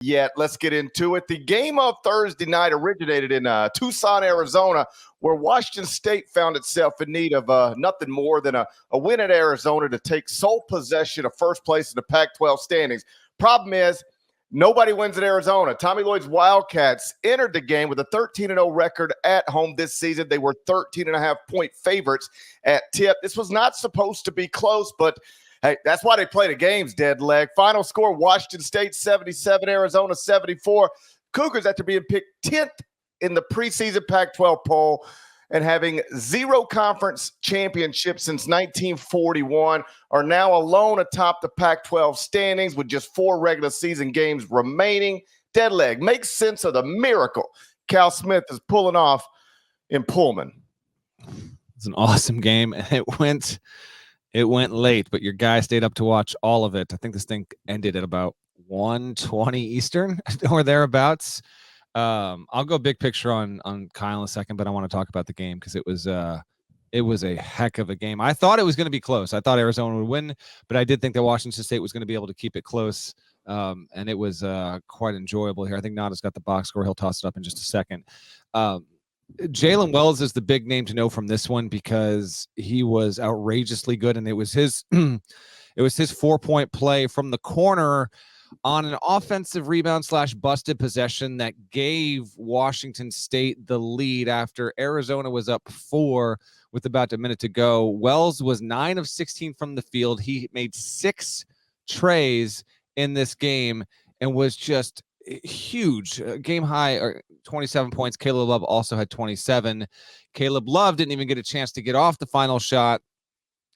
yet. Let's get into it. The game of Thursday night originated in Tucson, Arizona, where Washington State found itself in need of nothing more than a win at Arizona to take sole possession of first place in the Pac-12 standings. Problem is, nobody wins at Arizona. Tommy Lloyd's Wildcats entered the game with a 13-0 record at home this season. They were 13.5-point favorites at tip. This was not supposed to be close, but hey, that's why they play the games, dead leg. Final score, Washington State 77, Arizona 74. Cougars, after being picked 10th in the preseason Pac-12 poll and having 0 conference championships since 1941, are now alone atop the Pac-12 standings with just 4 regular season games remaining. Dead leg, makes sense of the miracle Cal Smith is pulling off in Pullman. It's an awesome game, and it went late, but your guy stayed up to watch all of it. I think this thing ended at about 1:20 Eastern or thereabouts. I'll go big picture on Kyle in a second, but I want to talk about the game because it was a heck of a game. I thought it was going to be close. I thought Arizona would win, but I did think that Washington State was going to be able to keep it close, and it was quite enjoyable here. I think Nada's got the box score. He'll toss it up in just a second. Jalen Wells is the big name to know from this one because he was outrageously good, and it was his 4-point play from the corner on an offensive rebound / busted possession that gave Washington State the lead after Arizona was up 4 with about a minute to go. Wells was 9 of 16 from the field. He made 6 trays in this game and was just huge. Game high, 27 points. Caleb Love also had 27. Caleb Love didn't even get a chance to get off the final shot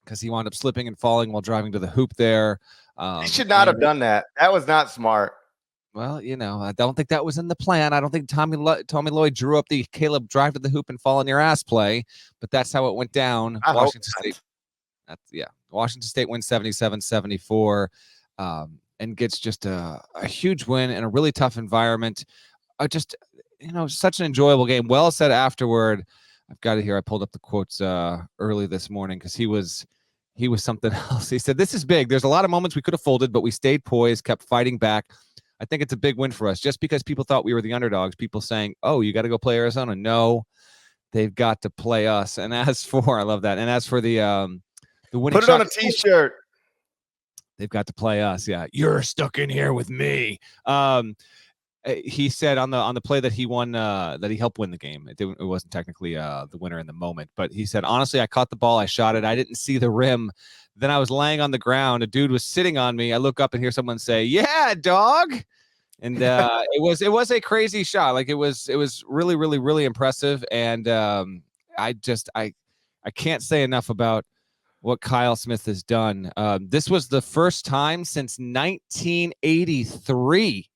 because he wound up slipping and falling while driving to the hoop there. He should not have done that. That was not smart. Well, I don't think that was in the plan. I don't think Tommy Lloyd drew up the Caleb drive to the hoop and fall on your ass play, but that's how it went down. Washington State wins 77-74 and gets just a huge win in a really tough environment. Such an enjoyable game. Wells said afterward, I've got it here. I pulled up the quotes early this morning because he was something else. He said, "This is big. There's a lot of moments we could have folded, but we stayed poised, kept fighting back. I think it's a big win for us. Just because people thought we were the underdogs, people saying, oh, you got to go play Arizona. No, they've got to play us." And as for, I love that. And as for the winning, put it on a T-shirt. They've got to play us. Yeah, you're stuck in here with me. He said on the play that he won, that he helped win the game. It wasn't technically the winner in the moment, but he said, honestly, I caught the ball, I shot it, I didn't see the rim. Then I was laying on the ground. A dude was sitting on me. I look up and hear someone say, "Yeah, dog." And it was a crazy shot. Like it was really, really, really impressive. And I can't say enough about what Kyle Smith has done. This was the first time since 1983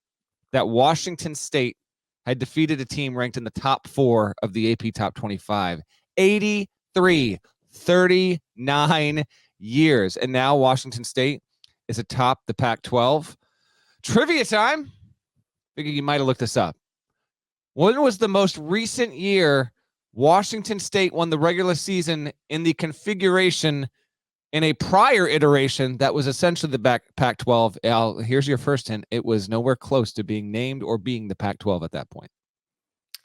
that Washington State had defeated a team ranked in the top 4 of the AP Top 25. 83, 39 years. And now Washington State is atop the Pac-12. Trivia time. Figure you might have looked this up. When was the most recent year Washington State won the regular season in the configuration in a prior iteration that was essentially the Pac-12? Here's your first hint. It was nowhere close to being named or being the Pac-12 at that point.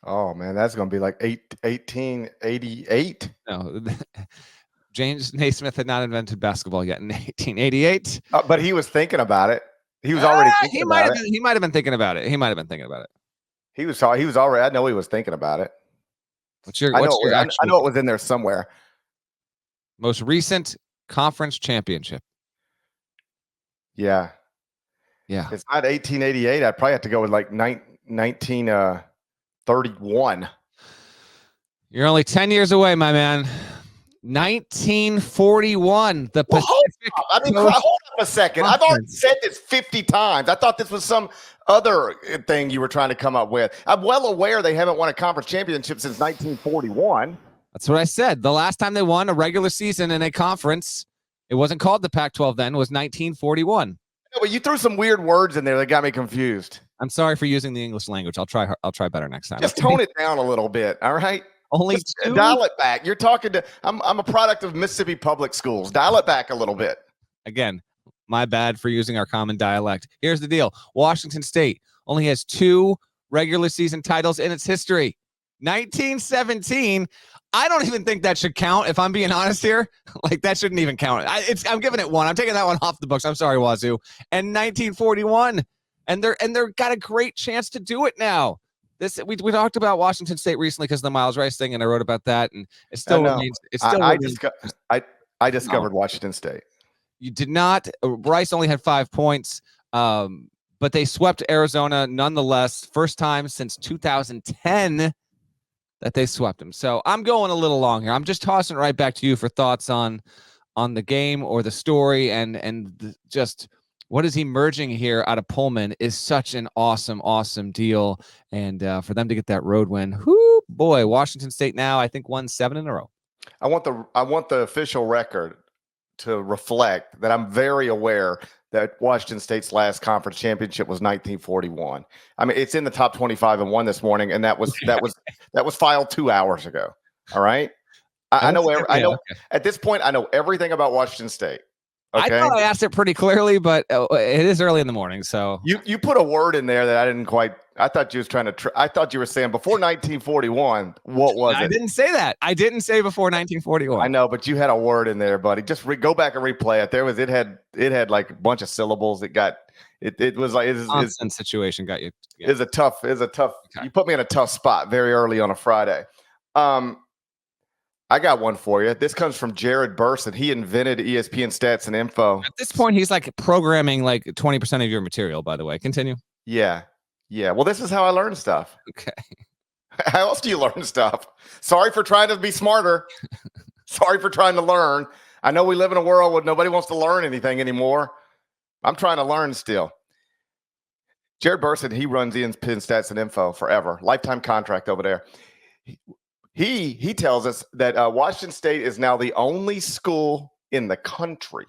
Oh, man, that's going to be like 1888. No, James Naismith had not invented basketball yet in 1888. But he was thinking about it. He was already thinking about it. He might have been thinking about it. He might have been thinking about it. He was already, I know he was thinking about it. I know it was in there somewhere. Most recent conference championship. Yeah. It's not 1888. I'd probably have to go with like 1931. You're only 10 years away, my man. 1941. The Pacific. Hold up a second. I've already said this 50 times. I thought this was some other thing you were trying to come up with. I'm well aware they haven't won a conference championship since 1941. That's what I said. The last time they won a regular season in a conference, it wasn't called the Pac-12 then, it was 1941. No, but you threw some weird words in there that got me confused. I'm sorry for using the English language. I'll try better next time. Just tone it down a little bit, all right? Just dial it back. You're talking to I'm a product of Mississippi Public Schools. Dial it back a little bit. Again, my bad for using our common dialect. Here's the deal. Washington State only has 2 regular season titles in its history. 1917. I don't even think that should count, if I'm being honest here. Like, that shouldn't even count. I'm giving it 1. I'm taking that one off the books. I'm sorry, Wazoo. And 1941. And they're got a great chance to do it now. We talked about Washington State recently because of the Miles Rice thing, and I wrote about that, and it still remains. I discovered Washington State. You did not. Rice only had 5 points, but they swept Arizona nonetheless. First time since 2010 that they swept them. So I'm going a little long here. I'm just tossing it right back to you for thoughts on the game or the story, and just what is emerging here out of Pullman is such an awesome deal. And for them to get that road win, whoo boy, Washington State now I think won 7 in a row. I want the official record to reflect that I'm very aware that Washington State's last conference championship was 1941. I mean, it's in the top 25 and 1 this morning, and that was filed 2 hours ago. All right, I know. At this point, I know everything about Washington State. Okay? I thought I asked it pretty clearly, but it is early in the morning, so you put a word in there that I didn't quite. I thought you was trying to. I thought you were saying before 1941. What was it? I didn't say that. I didn't say before 1941. I know, but you had a word in there, buddy. Just go back and replay it. It had like a bunch of syllables. It was like it's situation got you. Yeah. It's a tough. Okay. You put me in a tough spot very early on a Friday. I got one for you. This comes from Jared Burson. He invented ESPN Stats and Info. At this point, he's like programming like 20% of your material, by the way. Continue. Yeah. Well, this is how I learn stuff. Okay. How else do you learn stuff? Sorry for trying to be smarter. Sorry for trying to learn. I know we live in a world where nobody wants to learn anything anymore. I'm trying to learn still. Jared Burson, he runs ESPN Stats and Info forever. Lifetime contract over there. He tells us that Washington State is now the only school in the country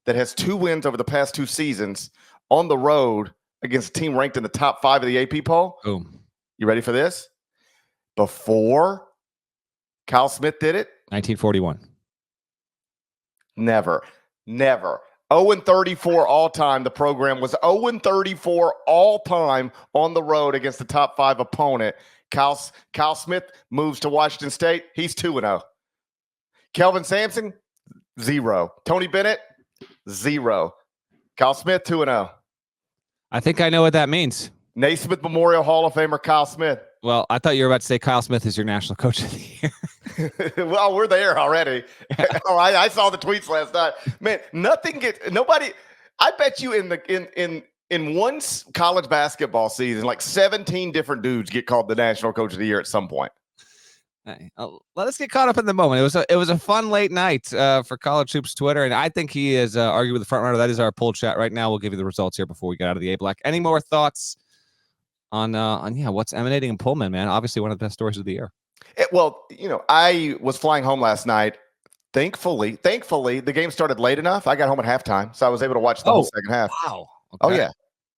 that has 2 wins over the past 2 seasons on the road against a team ranked in the top 5 of the AP poll. Boom. You ready for this? Before Kyle Smith did it? 1941. Never. 0-34 all time. The program was 0-34 all time on the road against the top 5 opponent. Kyle Smith moves to Washington State. He's 2-0. Kelvin Sampson, 0. Tony Bennett, 0. Kyle Smith, 2-0. I think I know what that means. Naismith Memorial Hall of Famer Kyle Smith. Well, I thought you were about to say Kyle Smith is your national coach of the year. Well, we're there already. I saw the tweets last night. Man, nobody. I bet you in one college basketball season, like 17 different dudes get called the national coach of the year at some point. Hey, let us get caught up in the moment. It was a fun late night for College Hoops Twitter, and I think he is arguing with the front runner. That is our poll chat right now. We'll give you the results here before we get out of the A Block. Any more thoughts on what's emanating in Pullman, man? Obviously, one of the best stories of the year. I was flying home last night. Thankfully, the game started late enough. I got home at halftime, so I was able to watch the whole second half. Wow. Okay. Oh yeah.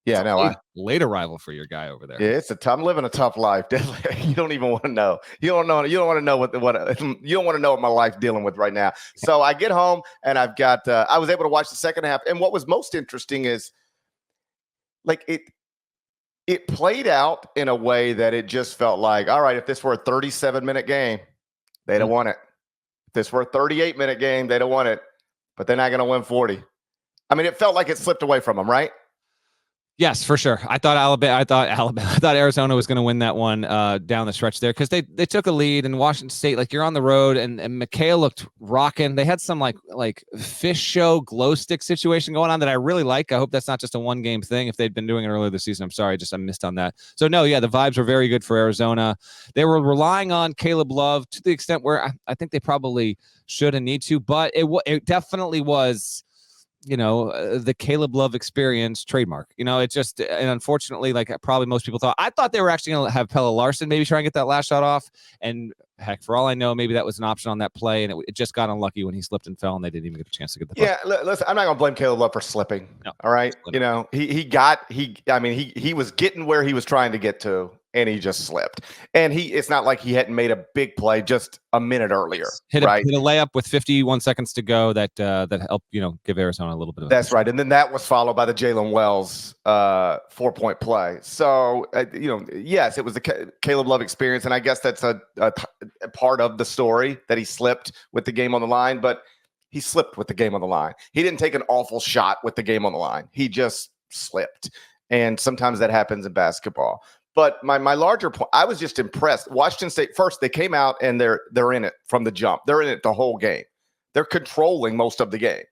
Yeah, no, late arrival for your guy over there. Yeah, I'm living a tough life. You don't even want to know. You don't want to know what you don't want to know what my life's dealing with right now. So I get home and I've got. I was able to watch the second half, and what was most interesting is, like it played out in a way that it just felt like, all right, if this were a 37-minute game, they'd have won it. If this were a 38-minute game, they'd have won it. But they're not going to win 40. I mean, it felt like it slipped away from them, right? Yes, for sure. I thought Arizona was going to win that one down the stretch there because they took a lead, and Washington State, like, you're on the road, and McHale looked rocking. They had some like fish show glow stick situation going on that I really like. I hope that's not just a 1-game thing. If they'd been doing it earlier this season, I'm sorry, I missed on that. So no, yeah, the vibes were very good for Arizona. They were relying on Caleb Love to the extent where I think they probably should and need to, but it definitely was, the Caleb Love experience trademark. It just, and unfortunately, like probably most people thought, I thought they were actually going to have Pelle Larson maybe try and get that last shot off. And heck, for all I know, maybe that was an option on that play, and it just got unlucky when he slipped and fell, and they didn't even get a chance to get the puck. Yeah, listen, I'm not going to blame Caleb Love for slipping. No, all right. He was getting where he was trying to get to, and he just slipped. And it's not like he hadn't made a big play just a minute earlier. Hit right? a layup with 51 seconds to go that helped, give Arizona a little bit of That's right. And then that was followed by the Jalen Wells 4-point play. So, yes, it was the Caleb Love experience. And I guess that's a part of the story that he slipped with the game on the line, but he slipped with the game on the line. He didn't take an awful shot with the game on the line. He just slipped. And sometimes that happens in basketball. But my larger point, I was just impressed. Washington State, first, they came out and they're in it from the jump. They're in it the whole game. They're controlling most of the game.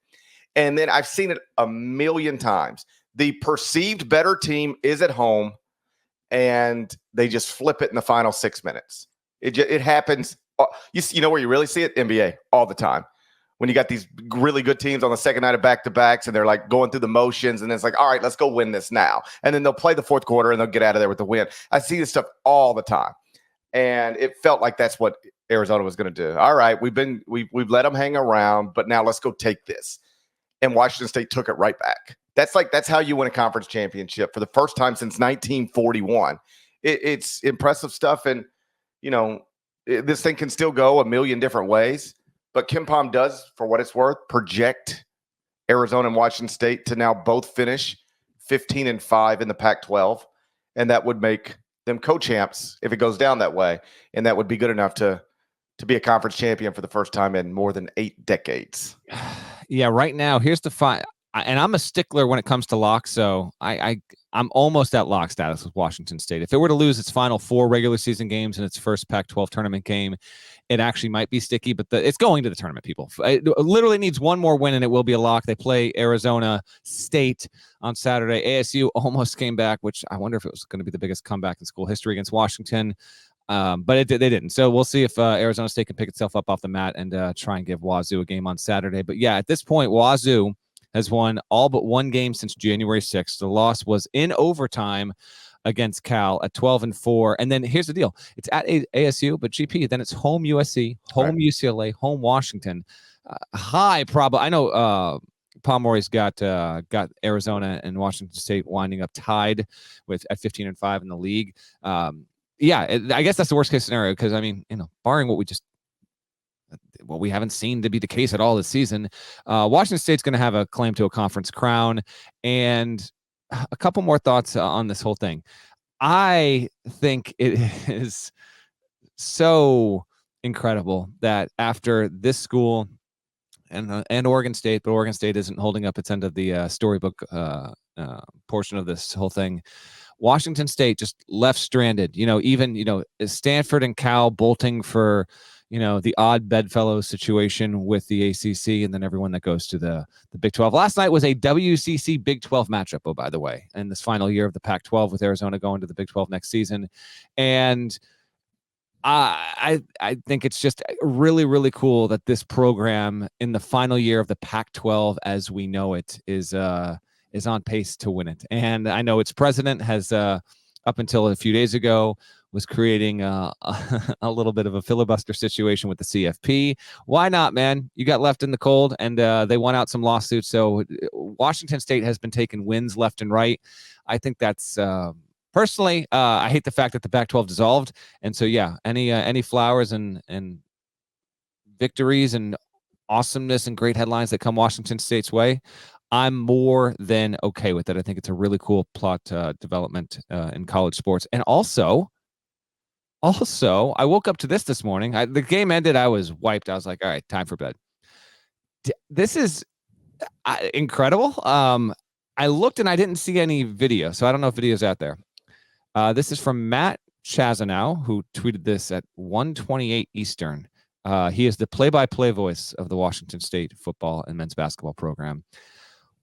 And then I've seen it a million times. The perceived better team is at home, and they just flip it in the final 6 minutes. It happens. You know where you really see it? NBA all the time. When you got these really good teams on the second night of back-to-backs and they're like going through the motions and it's like, all right, let's go win this now. And then they'll play the fourth quarter and they'll get out of there with the win. I see this stuff all the time. And it felt like that's what Arizona was going to do. All right, we've let them hang around, but now let's go take this. And Washington State took it right back. That's how you win a conference championship for the first time since 1941. It's impressive stuff. And, this thing can still go a million different ways. But KenPom does, for what it's worth, project Arizona and Washington State to now both finish 15-5 in the Pac-12. And that would make them co-champs if it goes down that way. And that would be good enough to be a conference champion for the first time in more than 8 decades. Yeah, right now, here's the fight. And I'm a stickler when it comes to locks, so I'm almost at lock status with Washington State. If it were to lose its final 4 regular season games and its first Pac-12 tournament game, it actually might be sticky, but it's going to the tournament, people. It literally needs one more win, and it will be a lock. They play Arizona State on Saturday. ASU almost came back, which I wonder if it was going to be the biggest comeback in school history against Washington. But they didn't. So we'll see if Arizona State can pick itself up off the mat and try and give Wazoo a game on Saturday. But yeah, at this point, Wazoo has won all but one game since January 6th. The loss was in overtime against Cal at 12-4. And then here's the deal. It's at ASU, but GP, then it's home USC, home UCLA, home Washington. High probably. I know Palmori's got Arizona and Washington State winding up tied at 15-5 in the league. I guess that's the worst case scenario because, barring what we haven't seen to be the case at all this season, Washington State's going to have a claim to a conference crown. And a couple more thoughts on this whole thing. I think it is so incredible that after this school and Oregon State, but Oregon State isn't holding up its end of the storybook portion of this whole thing. Washington State just left stranded, even Stanford and Cal bolting for, the odd bedfellow situation with the ACC and then everyone that goes to the Big 12. Last night was a WCC Big 12 matchup, oh, by the way, in this final year of the Pac-12 with Arizona going to the Big 12 next season. And I think it's just really, really cool that this program in the final year of the Pac-12 as we know it is on pace to win it. And I know its president has up until a few days ago was creating a little bit of a filibuster situation with the CFP. Why not, man? You got left in the cold, and they won out some lawsuits. So Washington State has been taking wins left and right. I think that's personally, I hate the fact that the Pac-12 dissolved. And so, yeah, any flowers and victories and awesomeness and great headlines that come Washington State's way, I'm more than okay with it. I think it's a really cool plot development in college sports. And also, I woke up to this morning. The game ended. I was wiped. I was like, all right, time for bed. This is incredible. I looked and I didn't see any video, so I don't know if video's out there. This is from Matt Chazanow, who tweeted this at 1:28 Eastern. He is the play-by-play voice of the Washington State football and men's basketball program.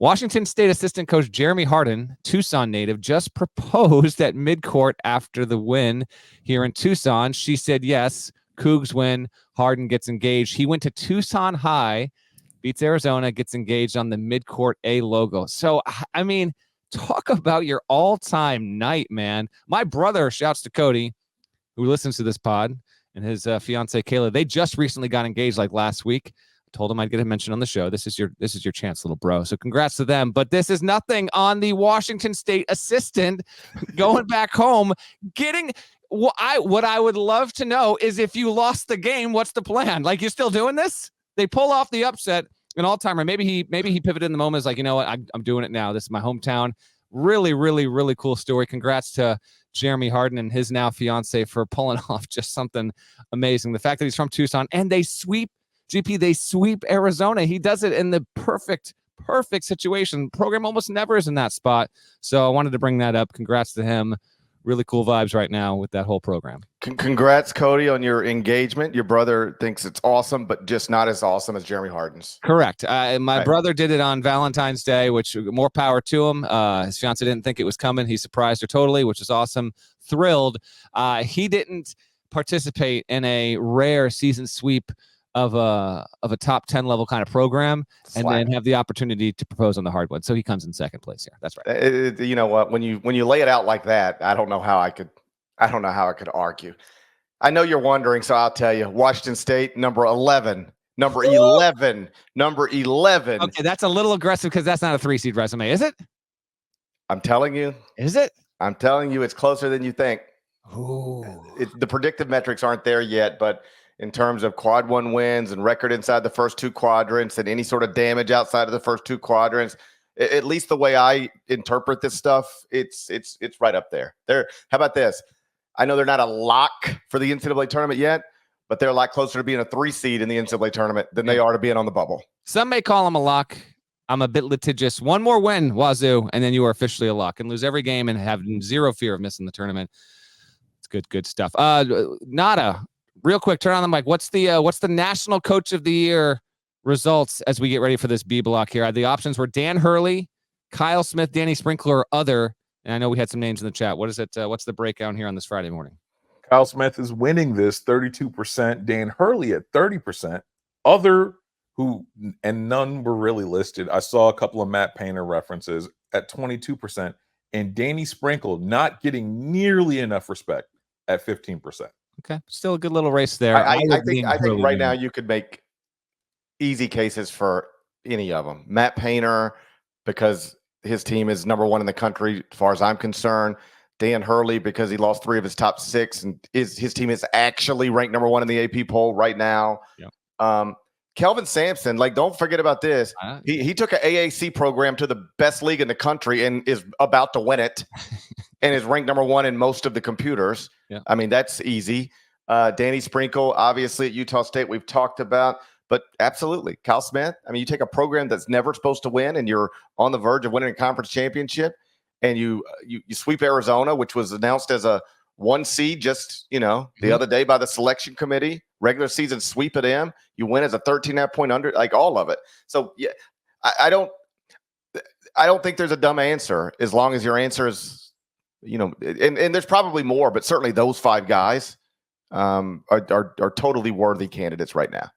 Washington State assistant coach Jeremy Harden, Tucson native, just proposed at midcourt after the win here in Tucson. She said yes. Cougs win. Harden gets engaged. He went to Tucson High, beats Arizona, gets engaged on the midcourt A logo. So, talk about your all-time night, man. My brother, shouts to Cody, who listens to this pod, and his fiance Kayla. They just recently got engaged like last week. Told him I'd get a mention on the show. This is your chance, little bro. So congrats to them. But this is nothing on the Washington State assistant going back home, getting what I would love to know is if you lost the game, what's the plan? Like, you're still doing this? They pull off the upset, an all-timer. Maybe he pivoted in the moment. Is like, you know what? I'm doing it now. This is my hometown. Really, really, really cool story. Congrats to Jeremy Harden and his now fiance for pulling off just something amazing. The fact that he's from Tucson and they sweep Arizona. He does it in the perfect situation. Program almost never is in that spot. So I wanted to bring that up. Congrats to him. Really cool vibes right now with that whole program. Congrats, Cody, on your engagement. Your brother thinks it's awesome, but just not as awesome as Jeremy Harden's. Correct. My brother did it on Valentine's Day, which more power to him. His fiance didn't think it was coming. He surprised her totally, which is awesome. Thrilled. He didn't participate in a rare season sweep of a top 10 level kind of program and then have the opportunity to propose on the hardwood. So he comes in second place here. That's right. You know what? When you lay it out like that, I don't know how I could argue. I know you're wondering, so I'll tell you. Washington State, number 11. Number 11. Okay, that's a little aggressive because that's not a 3-seed resume, is it? I'm telling you. Is it? I'm telling you, it's closer than you think. Ooh. The predictive metrics aren't there yet, but in terms of quad 1 wins and record inside the first 2 quadrants and any sort of damage outside of the first 2 quadrants, at least the way I interpret this stuff, it's right up there. How about this? I know they're not a lock for the NCAA tournament yet, but they're a lot closer to being a 3-seed in the NCAA tournament than they are to being on the bubble. Some may call them a lock. I'm a bit litigious. One more win, Wazoo, and then you are officially a lock and lose every game and have zero fear of missing the tournament. It's good stuff. Nada. Real quick, turn on the mic. What's the National Coach of the Year results as we get ready for this B block here? The options were Dan Hurley, Kyle Smith, Danny Sprinkler, or other. And I know we had some names in the chat. What is it? What's the breakdown here on this Friday morning? Kyle Smith is winning this 32%. Dan Hurley at 30%. Other and none were really listed. I saw a couple of Matt Painter references at 22%. And Danny Sprinkle not getting nearly enough respect at 15%. Okay, still a good little race there. I think right now you could make easy cases for any of them. Matt Painter, because his team is number 1 in the country, as far as I'm concerned. Dan Hurley, because he lost 3 of his top 6, and his team is actually ranked number 1 in the AP poll right now. Yep. Kelvin Sampson, don't forget about this. He took an AAC program to the best league in the country and is about to win it, and is ranked number 1 in most of the computers. Yeah. I mean, that's easy. Danny Sprinkle, obviously at Utah State, we've talked about, but absolutely. Kyle Smith, I mean, you take a program that's never supposed to win and you're on the verge of winning a conference championship, and you sweep Arizona, which was announced as a 1 seed just, the other day by the selection committee, regular season sweep at them. You win as a 13.5 point under, like all of it. So yeah, I don't think there's a dumb answer as long as your answer is, and there's probably more, but certainly those 5 guys are totally worthy candidates right now.